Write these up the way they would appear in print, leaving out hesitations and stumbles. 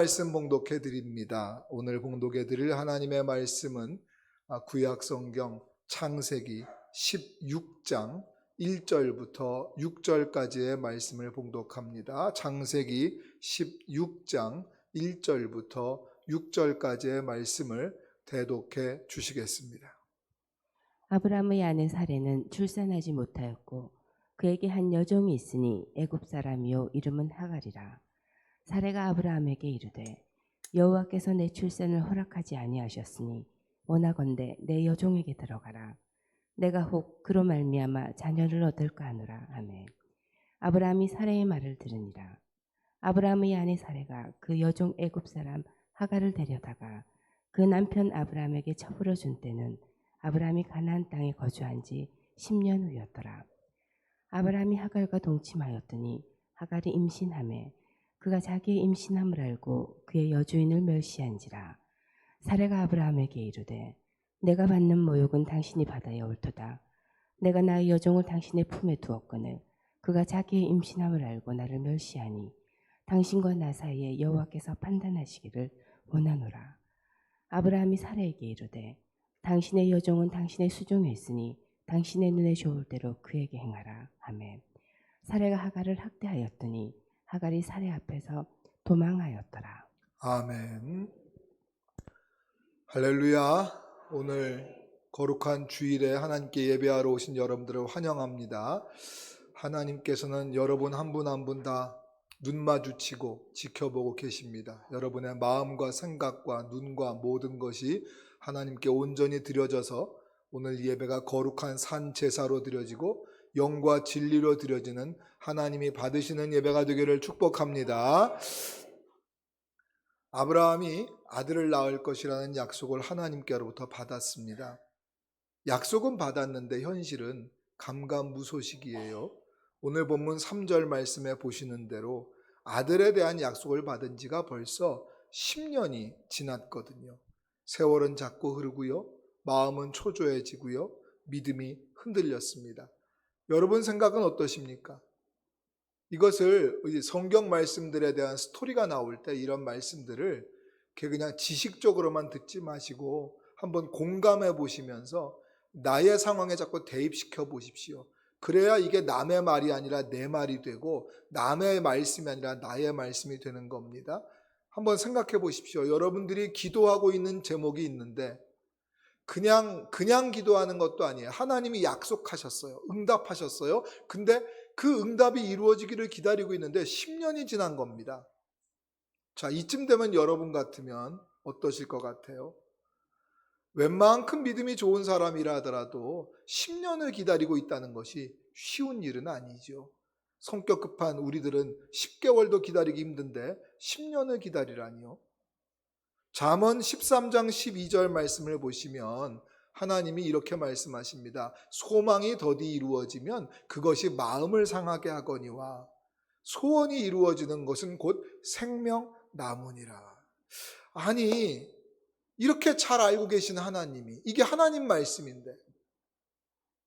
말씀 봉독해 드립니다. 오늘 봉독해 드릴 하나님의 말씀은 구약 성경 창세기 16장 1절부터 6절까지의 말씀을 봉독합니다. 창세기 16장 1절부터 6절까지의 말씀을 대독해 주시겠습니다. 아브라함의 아내 사레는 출산하지 못하였고 그에게 한 여종이 있으니 애굽 사람이요 이름은 하갈이라. 사레가 아브라함에게 이르되 여호와께서 내 출산을 허락하지 아니하셨으니 원하건대 내 여종에게 들어가라. 내가 혹 그로 말미암아 자녀를 얻을까 하노라 하매 아브라함이 사레의 말을 들으니라. 아브라함의 아내 사레가 그 여종 애굽 사람 하갈을 데려다가 그 남편 아브라함에게 처부려 준 때는 아브라함이 가나안 땅에 거주한 지 10년 후였더라. 아브라함이 하갈과 동침하였더니 하갈이 임신하매 그가 자기의 임신함을 알고 그의 여주인을 멸시한지라. 사레가 아브라함에게 이르되 내가 받는 모욕은 당신이 받아야 옳도다. 내가 나의 여종을 당신의 품에 두었거늘 그가 자기의 임신함을 알고 나를 멸시하니 당신과 나 사이에 여호와께서 판단하시기를 원하노라. 아브라함이 사레에게 이르되 당신의 여종은 당신의 수종에 있으니 당신의 눈에 좋을 대로 그에게 행하라 하매 사레가 하갈을 학대하였더니 하갈이 사레 앞에서 도망하였더라. 아멘. 할렐루야. 오늘 거룩한 주일에 하나님께 예배하러 오신 여러분들을 환영합니다. 하나님께서는 여러분 한 분 한 분 다 눈 마주치고 지켜보고 계십니다. 여러분의 마음과 생각과 눈과 모든 것이 하나님께 온전히 드려져서 오늘 예배가 거룩한 산 제사로 드려지고 영과 진리로 드려지는 하나님이 받으시는 예배가 되기를 축복합니다. 아브라함이 아들을 낳을 것이라는 약속을 하나님께로부터 받았습니다. 약속은 받았는데 현실은 감감무소식이에요. 오늘 본문 3절 말씀에 보시는 대로 아들에 대한 약속을 받은 지가 벌써 10년이 지났거든요. 세월은 자꾸 흐르고요. 마음은 초조해지고요. 믿음이 흔들렸습니다. 여러분 생각은 어떠십니까? 이것을 성경 말씀들에 대한 스토리가 나올 때 이런 말씀들을 그냥 지식적으로만 듣지 마시고 한번 공감해 보시면서 나의 상황에 자꾸 대입시켜 보십시오. 그래야 이게 남의 말이 아니라 내 말이 되고 남의 말씀이 아니라 나의 말씀이 되는 겁니다. 한번 생각해 보십시오. 여러분들이 기도하고 있는 제목이 있는데 그냥 기도하는 것도 아니에요. 하나님이 약속하셨어요. 응답하셨어요. 근데 그 응답이 이루어지기를 기다리고 있는데 10년이 지난 겁니다. 자, 이쯤 되면 여러분 같으면 어떠실 것 같아요? 웬만큼 믿음이 좋은 사람이라 하더라도 10년을 기다리고 있다는 것이 쉬운 일은 아니죠. 성격 급한 우리들은 10개월도 기다리기 힘든데 10년을 기다리라니요. 잠언 13장 12절 말씀을 보시면 하나님이 이렇게 말씀하십니다. 소망이 더디 이루어지면 그것이 마음을 상하게 하거니와 소원이 이루어지는 것은 곧 생명나무니라. 아니, 이렇게 잘 알고 계신 하나님이, 이게 하나님 말씀인데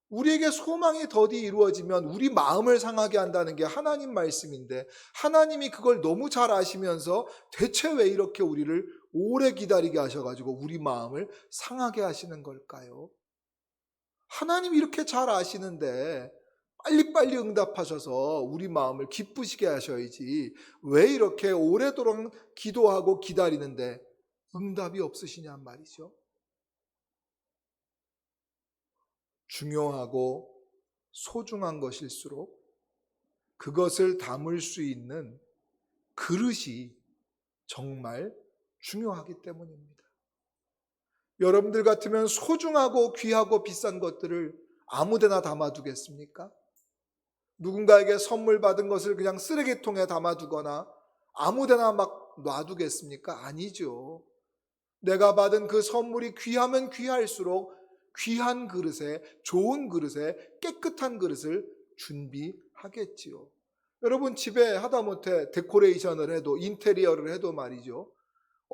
우리에게 소망이 더디 이루어지면 우리 마음을 상하게 한다는 게 하나님 말씀인데 하나님이 그걸 너무 잘 아시면서 대체 왜 이렇게 우리를 오래 기다리게 하셔가지고 우리 마음을 상하게 하시는 걸까요? 하나님이 이렇게 잘 아시는데 빨리빨리 응답하셔서 우리 마음을 기쁘시게 하셔야지 왜 이렇게 오래도록 기도하고 기다리는데 응답이 없으시냔 말이죠. 중요하고 소중한 것일수록 그것을 담을 수 있는 그릇이 정말 중요하기 때문입니다. 여러분들 같으면 소중하고 귀하고 비싼 것들을 아무데나 담아두겠습니까? 누군가에게 선물 받은 것을 그냥 쓰레기통에 담아두거나 아무데나 막 놔두겠습니까? 아니죠. 내가 받은 그 선물이 귀하면 귀할수록 귀한 그릇에, 좋은 그릇에, 깨끗한 그릇을 준비하겠지요. 여러분 집에 하다못해 데코레이션을 해도 인테리어를 해도 말이죠.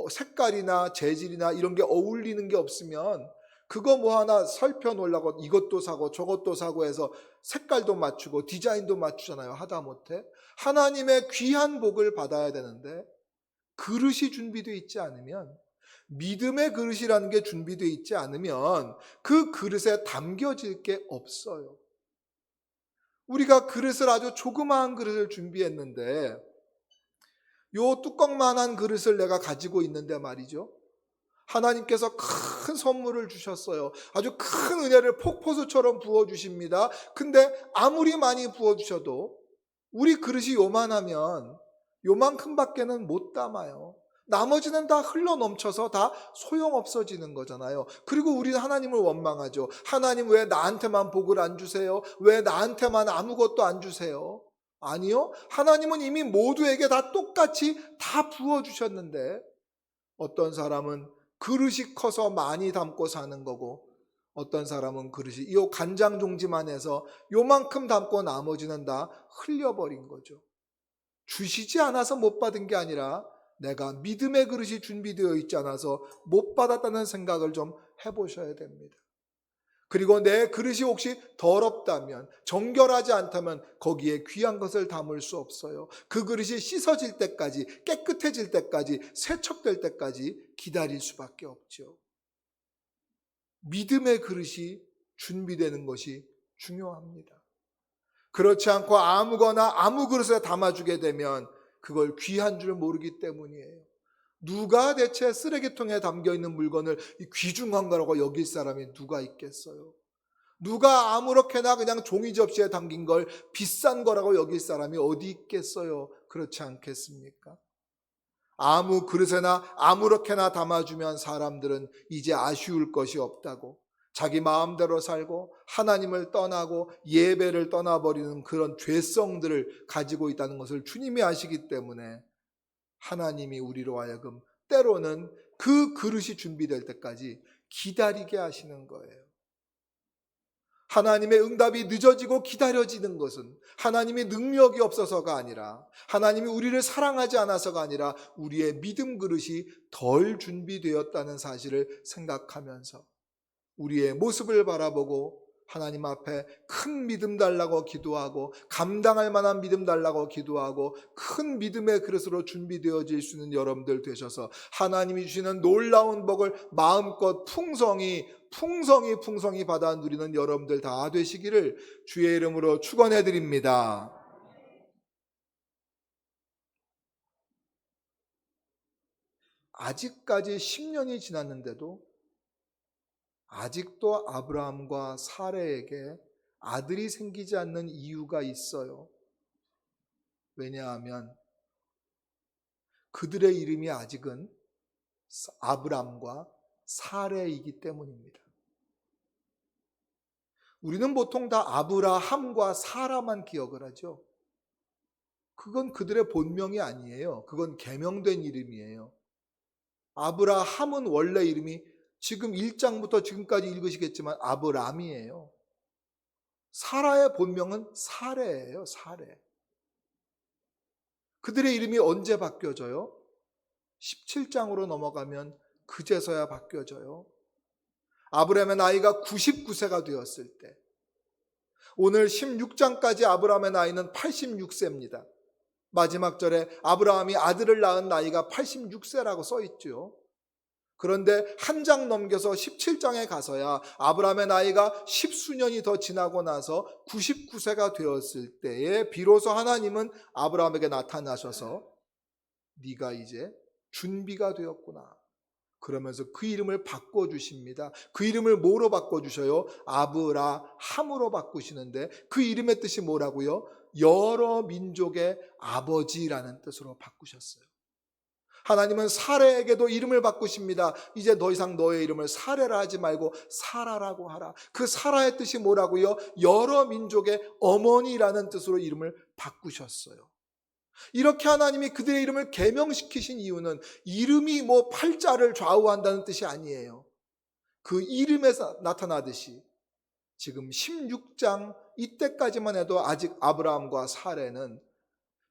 색깔이나 재질이나 이런 게 어울리는 게 없으면 그거 뭐 하나 살펴놓으려고 이것도 사고 저것도 사고 해서 색깔도 맞추고 디자인도 맞추잖아요. 하다못해 하나님의 귀한 복을 받아야 되는데 그릇이 준비되어 있지 않으면, 믿음의 그릇이라는 게 준비되어 있지 않으면 그 그릇에 담겨질 게 없어요. 우리가 그릇을 아주 조그마한 그릇을 준비했는데 요 뚜껑만한 그릇을 내가 가지고 있는데 말이죠. 하나님께서 큰 선물을 주셨어요. 아주 큰 은혜를 폭포수처럼 부어주십니다. 근데 아무리 많이 부어주셔도 우리 그릇이 요만하면 요만큼밖에는 못 담아요. 나머지는 다 흘러 넘쳐서 다 소용없어지는 거잖아요. 그리고 우리는 하나님을 원망하죠. 하나님 왜 나한테만 복을 안 주세요? 왜 나한테만 아무것도 안 주세요? 아니요. 하나님은 이미 모두에게 다 똑같이 다 부어주셨는데 어떤 사람은 그릇이 커서 많이 담고 사는 거고 어떤 사람은 그릇이 이 간장 종지만 해서 요만큼 담고 나머지는 다 흘려버린 거죠. 주시지 않아서 못 받은 게 아니라 내가 믿음의 그릇이 준비되어 있지 않아서 못 받았다는 생각을 좀 해보셔야 됩니다. 그리고 내 그릇이 혹시 더럽다면, 정결하지 않다면 거기에 귀한 것을 담을 수 없어요. 그 그릇이 씻어질 때까지, 깨끗해질 때까지, 세척될 때까지 기다릴 수밖에 없죠. 믿음의 그릇이 준비되는 것이 중요합니다. 그렇지 않고 아무거나 아무 그릇에 담아주게 되면 그걸 귀한 줄 모르기 때문이에요. 누가 대체 쓰레기통에 담겨있는 물건을 귀중한 거라고 여길 사람이 누가 있겠어요? 누가 아무렇게나 그냥 종이 접시에 담긴 걸 비싼 거라고 여길 사람이 어디 있겠어요? 그렇지 않겠습니까? 아무 그릇에나 아무렇게나 담아주면 사람들은 이제 아쉬울 것이 없다고 자기 마음대로 살고 하나님을 떠나고 예배를 떠나버리는 그런 죄성들을 가지고 있다는 것을 주님이 아시기 때문에 하나님이 우리로 하여금 때로는 그 그릇이 준비될 때까지 기다리게 하시는 거예요. 하나님의 응답이 늦어지고 기다려지는 것은 하나님의 능력이 없어서가 아니라 하나님이 우리를 사랑하지 않아서가 아니라 우리의 믿음 그릇이 덜 준비되었다는 사실을 생각하면서 우리의 모습을 바라보고 하나님 앞에 큰 믿음 달라고 기도하고 감당할 만한 믿음 달라고 기도하고 큰 믿음의 그릇으로 준비되어질 수 있는 여러분들 되셔서 하나님이 주시는 놀라운 복을 마음껏 풍성히 받아 누리는 여러분들 다 되시기를 주의 이름으로 축원해 드립니다. 아직까지 10년이 지났는데도 아직도 아브라함과 사레에게 아들이 생기지 않는 이유가 있어요. 왜냐하면 그들의 이름이 아직은 아브라함과 사레이기 때문입니다. 우리는 보통 다 아브라함과 사라만 기억을 하죠. 그건 그들의 본명이 아니에요. 그건 계명된 이름이에요. 아브라함은 원래 이름이 지금 1장부터 지금까지 읽으시겠지만 아브람이에요. 사라의 본명은 사레예요. 사레. 그들의 이름이 언제 바뀌어져요? 17장으로 넘어가면 그제서야 바뀌어져요. 아브람의 나이가 99세가 되었을 때, 오늘 16장까지 아브람의 나이는 86세입니다. 마지막 절에 아브라함이 아들을 낳은 나이가 86세라고 써 있죠. 그런데 한 장 넘겨서 17장에 가서야 아브라함의 나이가 10수년이 더 지나고 나서 99세가 되었을 때에 비로소 하나님은 아브라함에게 나타나셔서 네가 이제 준비가 되었구나. 그러면서 그 이름을 바꿔주십니다. 그 이름을 뭐로 바꿔주셔요? 아브라함으로 바꾸시는데 그 이름의 뜻이 뭐라고요? 여러 민족의 아버지라는 뜻으로 바꾸셨어요. 하나님은 사레에게도 이름을 바꾸십니다. 이제 더 이상 너의 이름을 사레라 하지 말고 사라라고 하라. 그 사라의 뜻이 뭐라고요? 여러 민족의 어머니라는 뜻으로 이름을 바꾸셨어요. 이렇게 하나님이 그들의 이름을 계명시키신 이유는 이름이 뭐 팔자를 좌우한다는 뜻이 아니에요. 그 이름에서 나타나듯이 지금 16장 이때까지만 해도 아직 아브라함과 사레는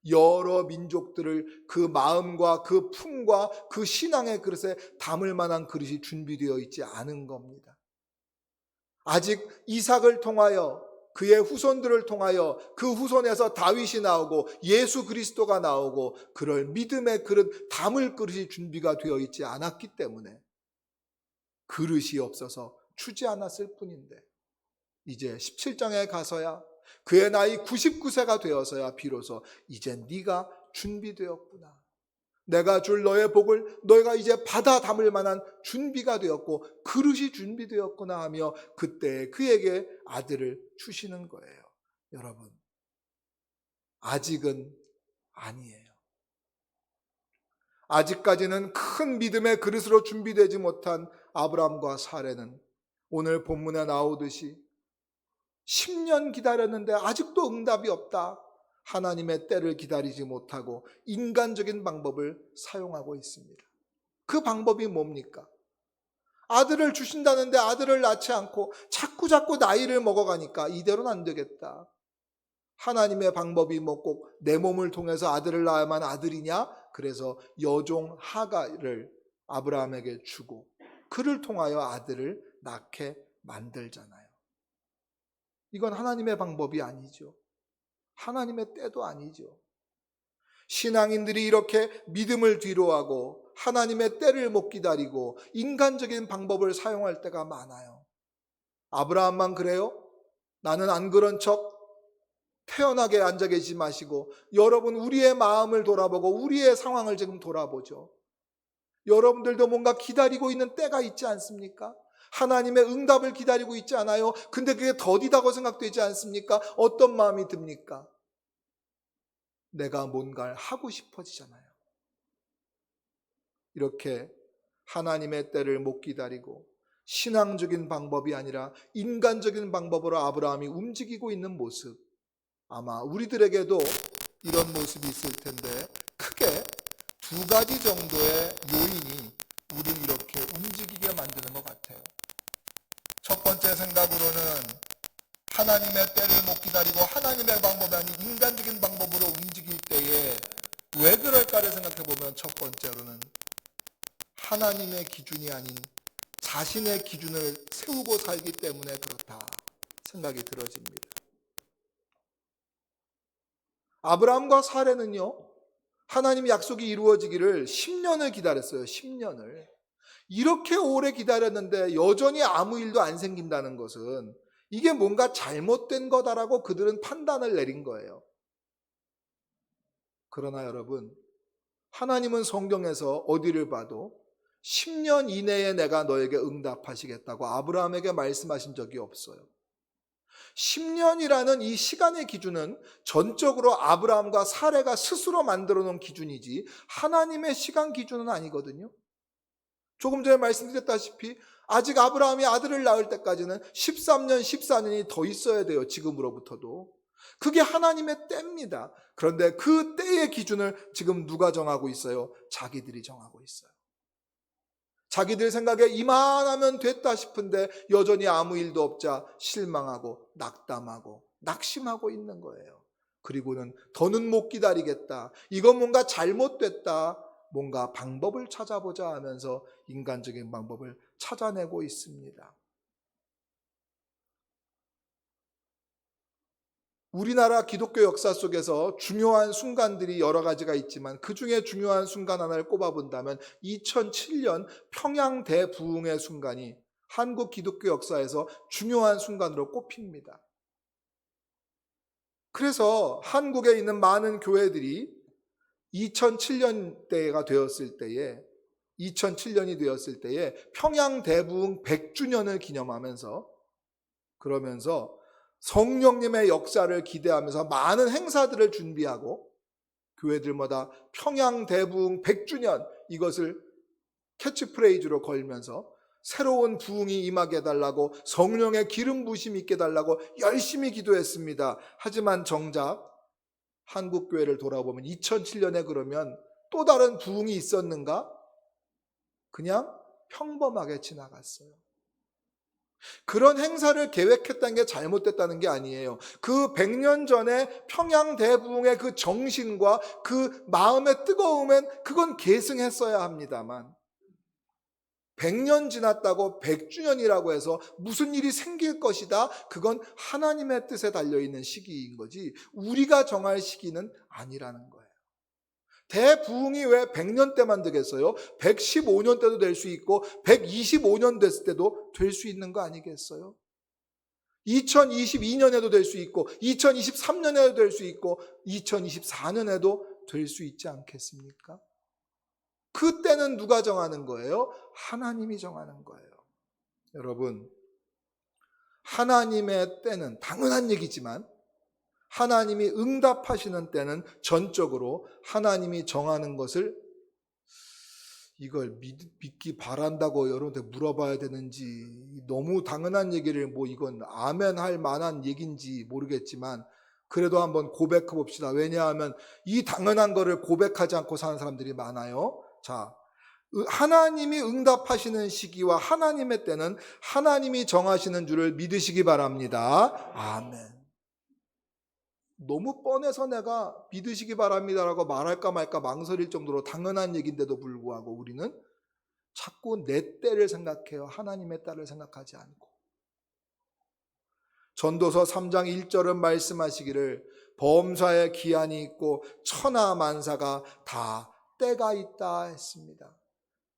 여러 민족들을 그 마음과 그 품과 그 신앙의 그릇에 담을 만한 그릇이 준비되어 있지 않은 겁니다. 아직 이삭을 통하여 그의 후손들을 통하여 그 후손에서 다윗이 나오고 예수 그리스도가 나오고 그럴 믿음의 그릇, 담을 그릇이 준비가 되어 있지 않았기 때문에 그릇이 없어서 주지 않았을 뿐인데 이제 17장에 가서야 그의 나이 99세가 되어서야 비로소 이제 네가 준비되었구나. 내가 줄 너의 복을 너희가 이제 받아 담을 만한 준비가 되었고 그릇이 준비되었구나 하며 그때 그에게 아들을 주시는 거예요. 여러분, 아직은 아니에요. 아직까지는 큰 믿음의 그릇으로 준비되지 못한 아브라함과 사레는 오늘 본문에 나오듯이 10년 기다렸는데 아직도 응답이 없다. 하나님의 때를 기다리지 못하고 인간적인 방법을 사용하고 있습니다. 그 방법이 뭡니까? 아들을 주신다는데 아들을 낳지 않고 자꾸 나이를 먹어가니까 이대로는 안 되겠다. 하나님의 방법이 뭐 꼭 내 몸을 통해서 아들을 낳아야만 아들이냐? 그래서 여종 하갈을 아브라함에게 주고 그를 통하여 아들을 낳게 만들잖아요. 이건 하나님의 방법이 아니죠. 하나님의 때도 아니죠. 신앙인들이 이렇게 믿음을 뒤로하고 하나님의 때를 못 기다리고 인간적인 방법을 사용할 때가 많아요. 아브라함만 그래요? 나는 안 그런 척 태연하게 앉아 계시지 마시고 여러분 우리의 마음을 돌아보고 우리의 상황을 지금 돌아보죠. 여러분들도 뭔가 기다리고 있는 때가 있지 않습니까? 하나님의 응답을 기다리고 있지 않아요? 근데 그게 더디다고 생각되지 않습니까? 어떤 마음이 듭니까? 내가 뭔가를 하고 싶어지잖아요. 이렇게 하나님의 때를 못 기다리고 신앙적인 방법이 아니라 인간적인 방법으로 아브라함이 움직이고 있는 모습, 아마 우리들에게도 이런 모습이 있을 텐데 크게 두 가지 정도의 요인이 우리를 이렇게 움직이게 만드는 것 같아요. 첫 번째 생각으로는 하나님의 때를 못 기다리고 하나님의 방법이 아닌 인간적인 방법으로 움직일 때에 왜 그럴까를 생각해 보면 첫 번째로는 하나님의 기준이 아닌 자신의 기준을 세우고 살기 때문에 그렇다 생각이 들어집니다. 아브라함과 사레는요, 하나님의 약속이 이루어지기를 10년을 기다렸어요. 10년을. 이렇게 오래 기다렸는데 여전히 아무 일도 안 생긴다는 것은 이게 뭔가 잘못된 거다라고 그들은 판단을 내린 거예요. 그러나 여러분, 하나님은 성경에서 어디를 봐도 10년 이내에 내가 너에게 응답하시겠다고 아브라함에게 말씀하신 적이 없어요. 10년이라는 이 시간의 기준은 전적으로 아브라함과 사레가 스스로 만들어 놓은 기준이지 하나님의 시간 기준은 아니거든요. 조금 전에 말씀드렸다시피 아직 아브라함이 아들을 낳을 때까지는 13년, 14년이 더 있어야 돼요. 지금으로부터도. 그게 하나님의 때입니다. 그런데 그 때의 기준을 지금 누가 정하고 있어요? 자기들이 정하고 있어요. 자기들 생각에 이만하면 됐다 싶은데 여전히 아무 일도 없자 실망하고 낙담하고 낙심하고 있는 거예요. 그리고는 더는 못 기다리겠다. 이건 뭔가 잘못됐다. 뭔가 방법을 찾아보자 하면서 인간적인 방법을 찾아내고 있습니다. 우리나라 기독교 역사 속에서 중요한 순간들이 여러 가지가 있지만 그 중에 중요한 순간 하나를 꼽아본다면 2007년 평양 대부흥의 순간이 한국 기독교 역사에서 중요한 순간으로 꼽힙니다. 그래서 한국에 있는 많은 교회들이 2007년이 되었을 때에 평양 대부흥 100주년을 기념하면서 그러면서 성령님의 역사를 기대하면서 많은 행사들을 준비하고 교회들마다 평양 대부흥 100주년 이것을 캐치프레이즈로 걸면서 새로운 부흥이 임하게 해달라고 성령의 기름 부으심이 있게 해달라고 열심히 기도했습니다. 하지만 정작 한국 교회를 돌아보면 2007년에 그러면 또 다른 부흥이 있었는가? 그냥 평범하게 지나갔어요. 그런 행사를 계획했다는 게 잘못됐다는 게 아니에요. 그 100년 전에 평양 대부흥의 그 정신과 그 마음의 뜨거움은 그건 계승했어야 합니다만 100년 지났다고 100주년이라고 해서 무슨 일이 생길 것이다. 그건 하나님의 뜻에 달려있는 시기인 거지 우리가 정할 시기는 아니라는 거예요. 대부흥이 왜 100년 때만 되겠어요? 115년 때도 될 수 있고 125년 됐을 때도 될 수 있는 거 아니겠어요? 2022년에도 될 수 있고 2023년에도 될 수 있고 2024년에도 될 수 있지 않겠습니까? 그때는 누가 정하는 거예요? 하나님이 정하는 거예요. 여러분, 하나님의 때는 당연한 얘기지만 하나님이 응답하시는 때는 전적으로 하나님이 정하는 것을 이걸 믿기 바란다고 여러분한테 물어봐야 되는지 너무 당연한 얘기를 이건 아멘 할 만한 얘기인지 모르겠지만 그래도 한번 고백해 봅시다. 왜냐하면 이 당연한 거를 고백하지 않고 사는 사람들이 많아요. 자, 하나님이 응답하시는 시기와 하나님의 때는 하나님이 정하시는 줄을 믿으시기 바랍니다. 아멘. 너무 뻔해서 내가 믿으시기 바랍니다라고 말할까 말까 망설일 정도로 당연한 얘기인데도 불구하고 우리는 자꾸 내 때를 생각해요. 하나님의 때를 생각하지 않고. 전도서 3장 1절은 말씀하시기를 범사에 기한이 있고 천하 만사가 다 때가 있다 했습니다.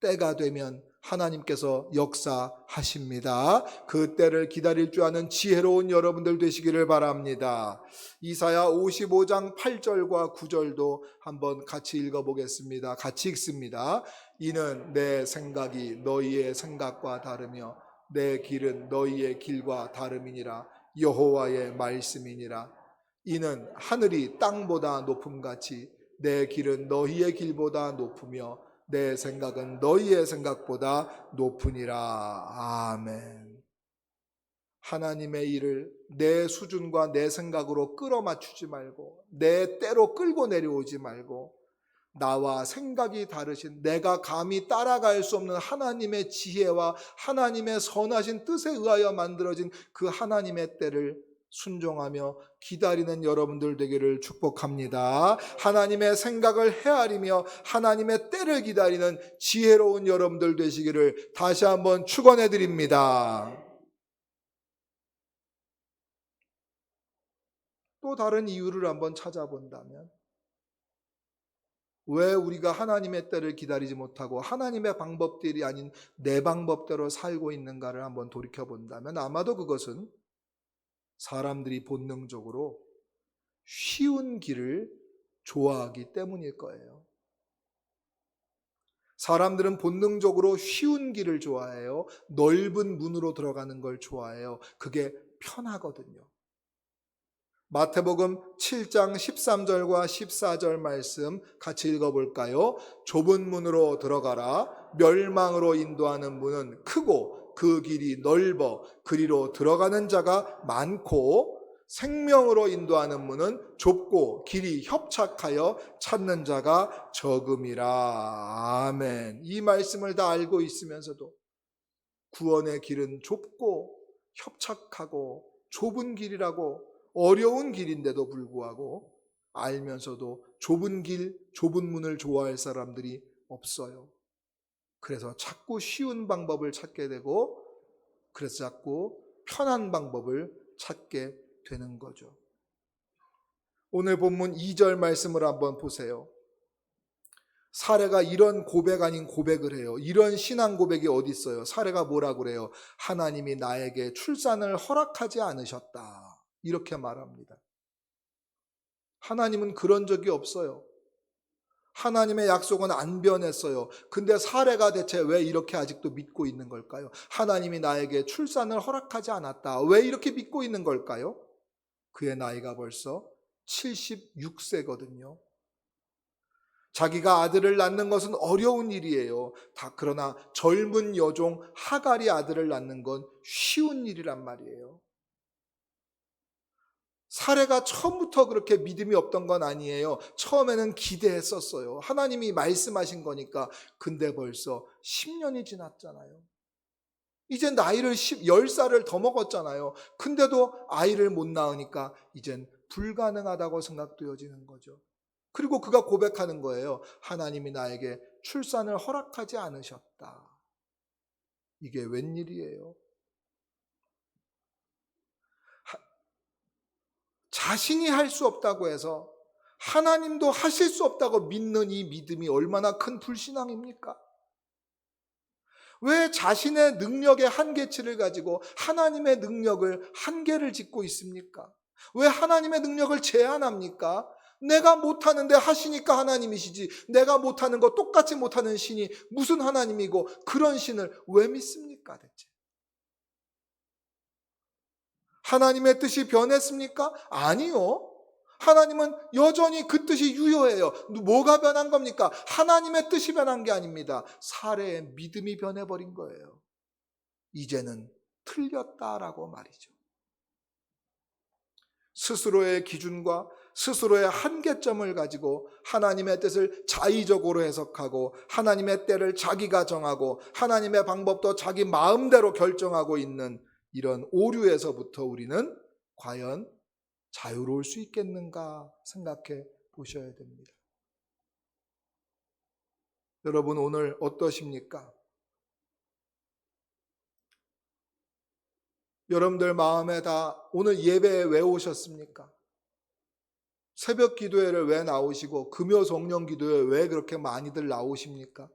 때가 되면 하나님께서 역사하십니다. 그 때를 기다릴 줄 아는 지혜로운 여러분들 되시기를 바랍니다. 이사야 55장 8절과 9절도 한번 같이 읽어보겠습니다. 같이 읽습니다. 이는 내 생각이 너희의 생각과 다르며 내 길은 너희의 길과 다름이니라. 여호와의 말씀이니라. 이는 하늘이 땅보다 높음같이 내 길은 너희의 길보다 높으며 내 생각은 너희의 생각보다 높으니라. 아멘. 하나님의 일을 내 수준과 내 생각으로 끌어맞추지 말고 내 때로 끌고 내려오지 말고 나와 생각이 다르신 내가 감히 따라갈 수 없는 하나님의 지혜와 하나님의 선하신 뜻에 의하여 만들어진 그 하나님의 때를 순종하며 기다리는 여러분들 되기를 축복합니다. 하나님의 생각을 헤아리며 하나님의 때를 기다리는 지혜로운 여러분들 되시기를 다시 한번 축원해 드립니다. 또 다른 이유를 한번 찾아본다면 왜 우리가 하나님의 때를 기다리지 못하고 하나님의 방법들이 아닌 내 방법대로 살고 있는가를 한번 돌이켜본다면 아마도 그것은 사람들이 본능적으로 쉬운 길을 좋아하기 때문일 거예요. 사람들은 본능적으로 쉬운 길을 좋아해요. 넓은 문으로 들어가는 걸 좋아해요. 그게 편하거든요. 마태복음 7장 13절과 14절 말씀 같이 읽어볼까요? 좁은 문으로 들어가라. 멸망으로 인도하는 문은 크고 그 길이 넓어 그리로 들어가는 자가 많고 생명으로 인도하는 문은 좁고 길이 협착하여 찾는 자가 적음이라. 아멘. 이 말씀을 다 알고 있으면서도 구원의 길은 좁고 협착하고 좁은 길이라고 어려운 길인데도 불구하고 알면서도 좁은 길, 좁은 문을 좋아할 사람들이 없어요. 그래서 자꾸 쉬운 방법을 찾게 되고 그래서 자꾸 편한 방법을 찾게 되는 거죠. 오늘 본문 2절 말씀을 한번 보세요. 사례가 이런 고백 아닌 고백을 해요. 이런 신앙 고백이 어디 있어요? 사례가 뭐라고 그래요? 하나님이 나에게 출산을 허락하지 않으셨다. 이렇게 말합니다. 하나님은 그런 적이 없어요. 하나님의 약속은 안 변했어요. 근데 사례가 대체 왜 이렇게 아직도 믿고 있는 걸까요? 하나님이 나에게 출산을 허락하지 않았다. 왜 이렇게 믿고 있는 걸까요? 그의 나이가 벌써 76세거든요. 자기가 아들을 낳는 것은 어려운 일이에요. 그러나 젊은 여종 하갈이 아들을 낳는 건 쉬운 일이란 말이에요. 사례가 처음부터 그렇게 믿음이 없던 건 아니에요. 처음에는 기대했었어요. 하나님이 말씀하신 거니까. 근데 벌써 10년이 지났잖아요. 이제 나이를 10살을 더 먹었잖아요. 근데도 아이를 못 낳으니까 이젠 불가능하다고 생각되어지는 거죠. 그리고 그가 고백하는 거예요. 하나님이 나에게 출산을 허락하지 않으셨다. 이게 웬일이에요? 자신이 할 수 없다고 해서 하나님도 하실 수 없다고 믿는 이 믿음이 얼마나 큰 불신앙입니까? 왜 자신의 능력의 한계치를 가지고 하나님의 능력을 한계를 짓고 있습니까? 왜 하나님의 능력을 제한합니까? 내가 못하는데 하시니까 하나님이시지, 내가 못하는 거 똑같이 못하는 신이 무슨 하나님이고, 그런 신을 왜 믿습니까 대체? 하나님의 뜻이 변했습니까? 아니요. 하나님은 여전히 그 뜻이 유효해요. 뭐가 변한 겁니까? 하나님의 뜻이 변한 게 아닙니다. 사례의 믿음이 변해버린 거예요. 이제는 틀렸다라고 말이죠. 스스로의 기준과 스스로의 한계점을 가지고 하나님의 뜻을 자의적으로 해석하고 하나님의 때를 자기가 정하고 하나님의 방법도 자기 마음대로 결정하고 있는 이런 오류에서부터 우리는 과연 자유로울 수 있겠는가 생각해 보셔야 됩니다. 여러분 오늘 어떠십니까? 여러분들 마음에 다 오늘 예배에 왜 오셨습니까? 새벽 기도회를 왜 나오시고 금요 성령 기도회에 왜 그렇게 많이들 나오십니까?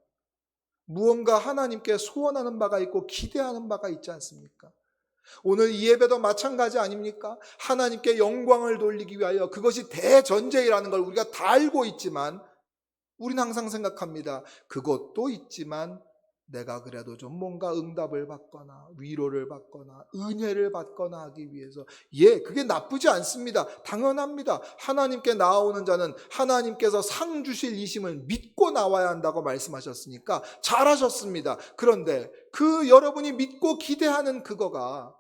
무언가 하나님께 소원하는 바가 있고 기대하는 바가 있지 않습니까? 오늘 이 예배도 마찬가지 아닙니까? 하나님께 영광을 돌리기 위하여 그것이 대전제이라는 걸 우리가 다 알고 있지만 우리는 항상 생각합니다. 그것도 있지만 내가 그래도 좀 뭔가 응답을 받거나 위로를 받거나 은혜를 받거나 하기 위해서, 그게 나쁘지 않습니다. 당연합니다. 하나님께 나아오는 자는 하나님께서 상 주실 이심을 믿고 나와야 한다고 말씀하셨으니까 잘하셨습니다. 그런데 그 여러분이 믿고 기대하는 그거가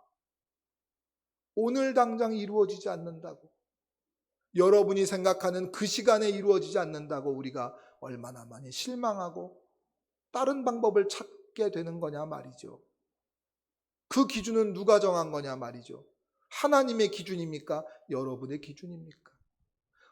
오늘 당장 이루어지지 않는다고, 여러분이 생각하는 그 시간에 이루어지지 않는다고 우리가 얼마나 많이 실망하고 다른 방법을 찾게 되는 거냐 말이죠. 그 기준은 누가 정한 거냐 말이죠. 하나님의 기준입니까? 여러분의 기준입니까?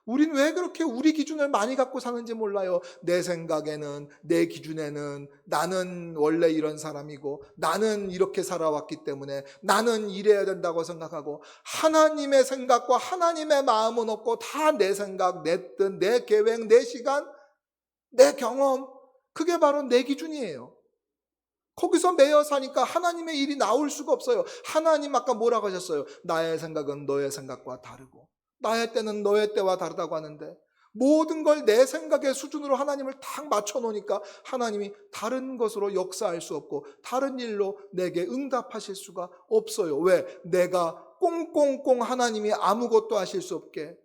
우린 왜 그렇게 우리 기준을 많이 갖고 사는지 몰라요. 내 생각에는, 내 기준에는 나는 원래 이런 사람이고 나는 이렇게 살아왔기 때문에 나는 이래야 된다고 생각하고, 하나님의 생각과 하나님의 마음은 없고 다 내 생각, 내 뜻, 내 계획, 내 시간, 내 경험, 그게 바로 내 기준이에요. 거기서 매여 사니까 하나님의 일이 나올 수가 없어요. 하나님 아까 뭐라고 하셨어요? 나의 생각은 너의 생각과 다르고 나의 때는 너의 때와 다르다고 하는데, 모든 걸 내 생각의 수준으로 하나님을 딱 맞춰 놓으니까 하나님이 다른 것으로 역사할 수 없고 다른 일로 내게 응답하실 수가 없어요. 왜? 내가 꽁꽁꽁 하나님이 아무것도 하실 수 없게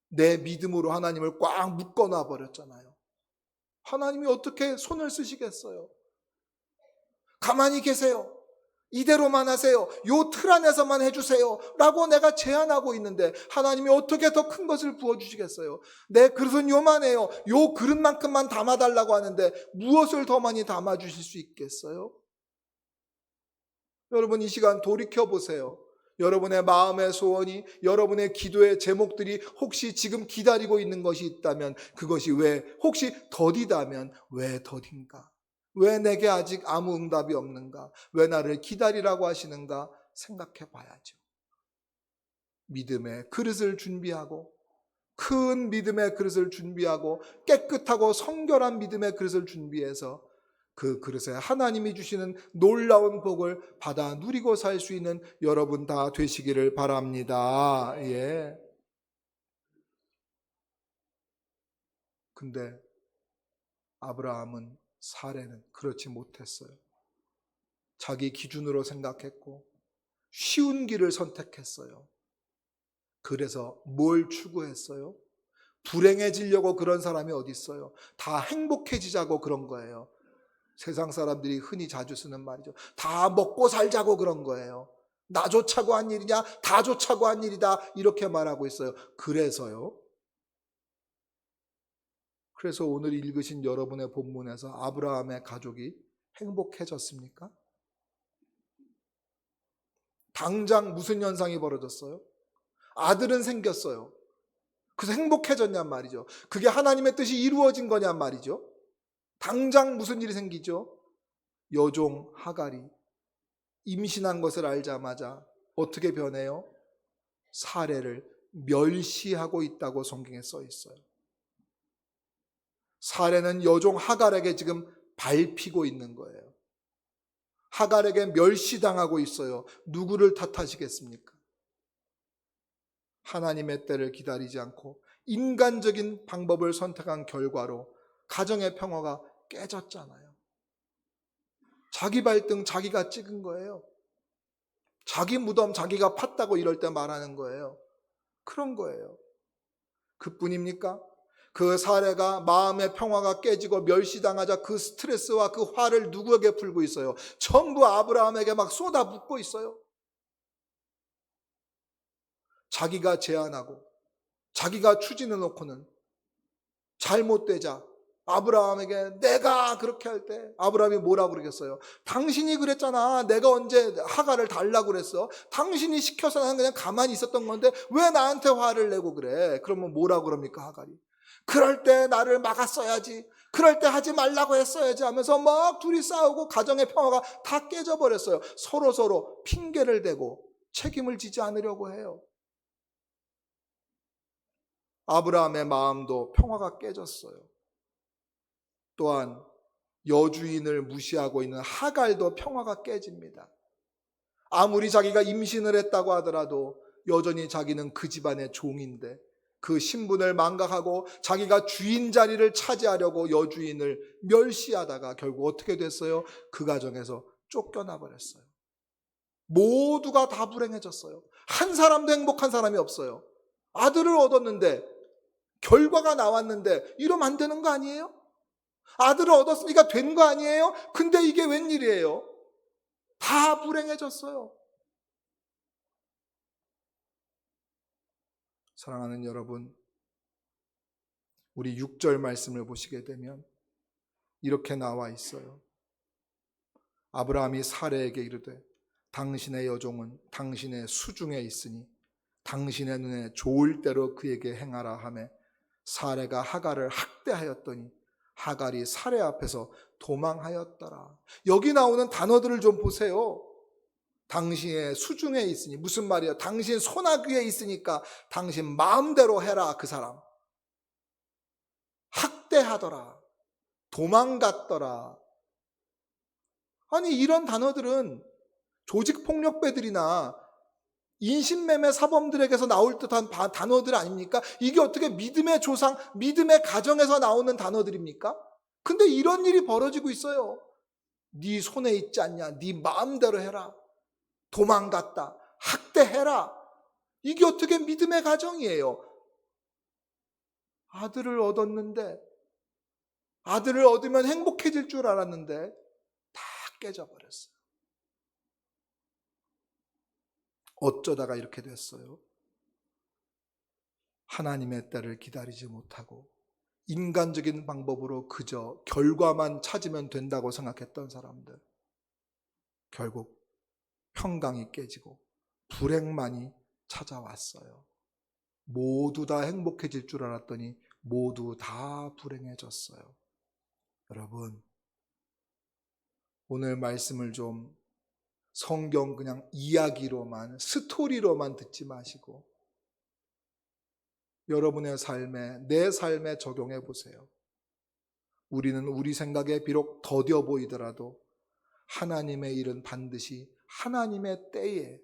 내 믿음으로 하나님을 꽉 묶어놔 버렸잖아요. 하나님이 어떻게 손을 쓰시겠어요? 가만히 계세요. 이대로만 하세요. 요 틀 안에서만 해주세요 라고 내가 제안하고 있는데 하나님이 어떻게 더 큰 것을 부어주시겠어요? 내 그릇은 요만해요. 요 그릇만큼만 담아달라고 하는데 무엇을 더 많이 담아주실 수 있겠어요? 여러분 이 시간 돌이켜보세요. 여러분의 마음의 소원이, 여러분의 기도의 제목들이 혹시 지금 기다리고 있는 것이 있다면 그것이 왜, 혹시 더디다면 왜 더딘가? 왜 내게 아직 아무 응답이 없는가? 왜 나를 기다리라고 하시는가? 생각해 봐야죠. 믿음의 그릇을 준비하고, 큰 믿음의 그릇을 준비하고, 깨끗하고 성결한 믿음의 그릇을 준비해서 그 그릇에 하나님이 주시는 놀라운 복을 받아 누리고 살 수 있는 여러분 다 되시기를 바랍니다. 근데 아브라함은, 사례는 그렇지 못했어요. 자기 기준으로 생각했고 쉬운 길을 선택했어요. 그래서 뭘 추구했어요? 불행해지려고 그런 사람이 어디 있어요? 다 행복해지자고 그런 거예요. 세상 사람들이 흔히 자주 쓰는 말이죠. 다 먹고 살자고 그런 거예요. 나 좋자고 한 일이냐? 다 좋자고 한 일이다. 이렇게 말하고 있어요. 그래서 오늘 읽으신 여러분의 본문에서 아브라함의 가족이 행복해졌습니까? 당장 무슨 현상이 벌어졌어요? 아들은 생겼어요. 그래서 행복해졌냔 말이죠. 그게 하나님의 뜻이 이루어진 거냔 말이죠. 당장 무슨 일이 생기죠? 여종 하갈이 임신한 것을 알자마자 어떻게 변해요? 사례를 멸시하고 있다고 성경에 써 있어요. 사례는 여종 하갈에게 지금 밟히고 있는 거예요. 하갈에게 멸시당하고 있어요. 누구를 탓하시겠습니까? 하나님의 때를 기다리지 않고 인간적인 방법을 선택한 결과로 가정의 평화가 깨졌잖아요. 자기 발등 자기가 찍은 거예요. 자기 무덤 자기가 팠다고 이럴 때 말하는 거예요. 그런 거예요. 그뿐입니까? 그 사례가 마음의 평화가 깨지고 멸시당하자 그 스트레스와 그 화를 누구에게 풀고 있어요? 전부 아브라함에게 막 쏟아붓고 있어요. 자기가 제안하고 자기가 추진해 놓고는 잘못되자 아브라함에게 내가 그렇게 할 때 아브라함이 뭐라고 그러겠어요? 당신이 그랬잖아. 내가 언제 하갈을 달라고 그랬어? 당신이 시켜서 나는 그냥 가만히 있었던 건데 왜 나한테 화를 내고 그래? 그러면 뭐라고 그럽니까 하갈이? 그럴 때 나를 막았어야지. 그럴 때 하지 말라고 했어야지 하면서 막 둘이 싸우고 가정의 평화가 다 깨져버렸어요. 서로 핑계를 대고 책임을 지지 않으려고 해요. 아브라함의 마음도 평화가 깨졌어요. 또한 여주인을 무시하고 있는 하갈도 평화가 깨집니다. 아무리 자기가 임신을 했다고 하더라도 여전히 자기는 그 집안의 종인데 그 신분을 망각하고 자기가 주인 자리를 차지하려고 여주인을 멸시하다가 결국 어떻게 됐어요? 그 가정에서 쫓겨나 버렸어요. 모두가 다 불행해졌어요. 한 사람도 행복한 사람이 없어요. 아들을 얻었는데 결과가 나왔는데 이러면 안 되는 거 아니에요? 아들을 얻었으니까 된 거 아니에요? 근데 이게 웬일이에요? 다 불행해졌어요. 사랑하는 여러분, 우리 6절 말씀을 보시게 되면 이렇게 나와 있어요. 아브라함이 사레에게 이르되 당신의 여종은 당신의 수중에 있으니 당신의 눈에 좋을 대로 그에게 행하라 하매 사레가 하갈을 학대하였더니 하갈이 사레 앞에서 도망하였더라. 여기 나오는 단어들을 좀 보세요. 당신의 수중에 있으니 무슨 말이에요? 당신 손아귀에 있으니까 당신 마음대로 해라. 그 사람 학대하더라, 도망갔더라. 아니 이런 단어들은 조직폭력배들이나 인신매매 사범들에게서 나올 듯한 단어들 아닙니까? 이게 어떻게 믿음의 조상, 믿음의 가정에서 나오는 단어들입니까? 근데 이런 일이 벌어지고 있어요. 네 손에 있지 않냐? 네 마음대로 해라. 도망갔다. 학대해라. 이게 어떻게 믿음의 가정이에요? 아들을 얻었는데, 아들을 얻으면 행복해질 줄 알았는데 다 깨져버렸어요. 어쩌다가 이렇게 됐어요? 하나님의 때를 기다리지 못하고 인간적인 방법으로 그저 결과만 찾으면 된다고 생각했던 사람들, 결국 평강이 깨지고 불행만이 찾아왔어요. 모두 다 행복해질 줄 알았더니 모두 다 불행해졌어요. 여러분, 오늘 말씀을 좀 성경 그냥 이야기로만, 스토리로만 듣지 마시고 여러분의 삶에, 내 삶에 적용해 보세요. 우리는 우리 생각에 비록 더뎌 보이더라도 하나님의 일은 반드시 하나님의 때에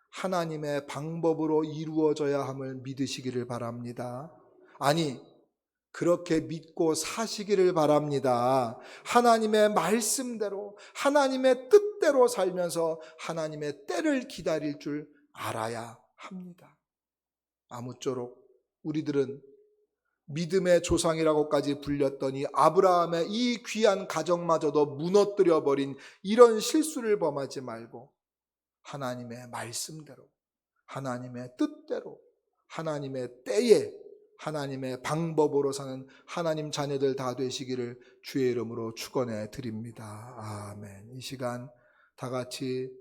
하나님의 방법으로 이루어져야 함을 믿으시기를 바랍니다. 아니, 그렇게 믿고 사시기를 바랍니다. 하나님의 말씀대로, 하나님의 뜻대로 살면서 하나님의 때를 기다릴 줄 알아야 합니다. 아무쪼록 우리들은 믿음의 조상이라고까지 불렸더니 아브라함의 이 귀한 가정마저도 무너뜨려 버린 이런 실수를 범하지 말고 하나님의 말씀대로, 하나님의 뜻대로, 하나님의 때에, 하나님의 방법으로 사는 하나님 자녀들 다 되시기를 주의 이름으로 축원해 드립니다. 아멘. 이 시간 다 같이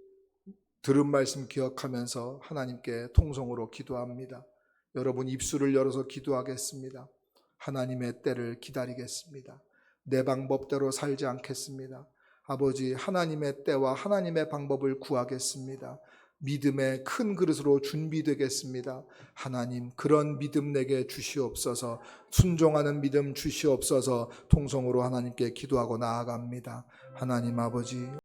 들은 말씀 기억하면서 하나님께 통성으로 기도합니다. 여러분 입술을 열어서 기도하겠습니다. 하나님의 때를 기다리겠습니다. 내 방법대로 살지 않겠습니다. 아버지, 하나님의 때와 하나님의 방법을 구하겠습니다. 믿음의 큰 그릇으로 준비되겠습니다. 하나님, 그런 믿음 내게 주시옵소서. 순종하는 믿음 주시옵소서. 통성으로 하나님께 기도하고 나아갑니다. 하나님 아버지,